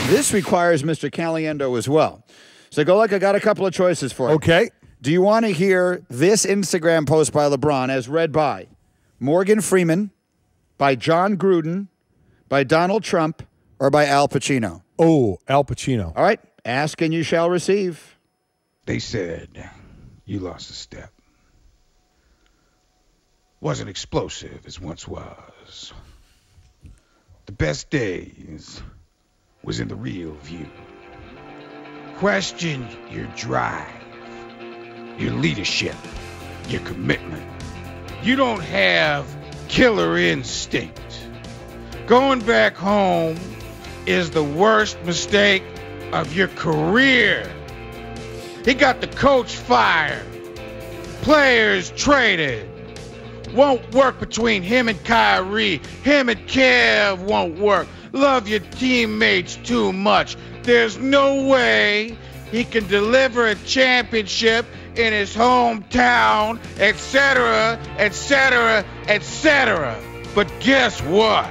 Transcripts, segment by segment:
This requires Mr. Caliendo as well. So, Golic, I got a couple of choices for you. Okay. Do you want to hear this Instagram post by LeBron as read by Morgan Freeman, by John Gruden, by Donald Trump, or by Al Pacino? Oh, Al Pacino. All right. Ask and you shall receive. They said you lost a step. Wasn't explosive as once was. The best days was in the real view. Question your drive, your leadership, your commitment. You don't have killer instinct. Going back home is the worst mistake of your career. He got the coach fired. Players traded. Won't work between him and Kyrie. Him and Kev won't work. Love your teammates too much. There's no way he can deliver a championship in his hometown, etc., etc., etc. But guess what?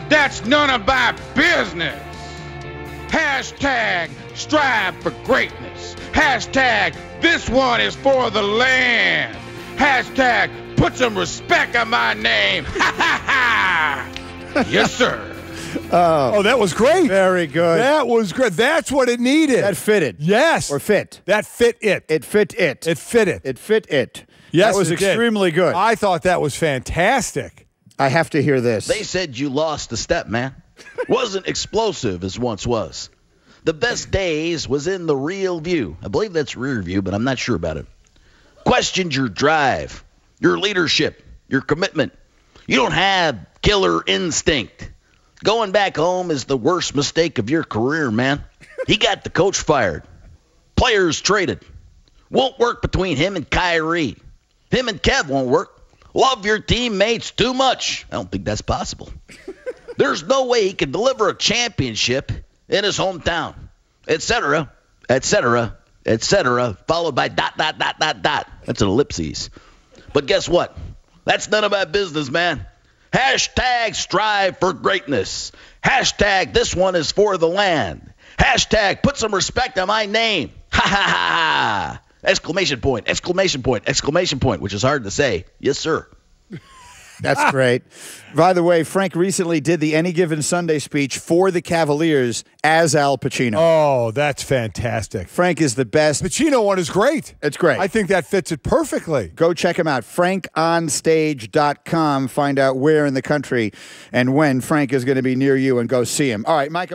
That's none of my business. Hashtag strive for greatness. Hashtag this one is for the land. Hashtag put some respect on my name. Ha ha ha. Yes, sir. Oh, that was great. Very good. That was good. That's what it needed. That fitted. Yes. Or fit. That fit it. It fit it. It fit it. It fit it. Yes, that was it did. extremely good. I thought that was fantastic. I have to hear this. They said you lost a step, man. Wasn't explosive as once was. The best days was in the real view. I believe that's rear view, but I'm not sure about it. Questioned your drive, your leadership, your commitment. You don't have killer instinct. Going back home is the worst mistake of your career, man. He got the coach fired. Players traded. Won't work between him and Kyrie. Him and Kev won't work. Love your teammates too much. I don't think that's possible. There's no way he can deliver a championship in his hometown, etc., etc., etc., followed by ... That's an ellipses. But guess what? That's none of my business, man. Hashtag strive for greatness. Hashtag this one is for the land. Hashtag put some respect on my name. Ha ha ha ha. Exclamation point, exclamation point, exclamation point, which is hard to say. Yes, sir. That's great. By the way, Frank recently did the Any Given Sunday speech for the Cavaliers as Al Pacino. Oh, that's fantastic. Frank is the best. Pacino one is great. It's great. I think that fits it perfectly. Go check him out. FrankOnStage.com. Find out where in the country and when Frank is going to be near you and go see him. All right, Mike.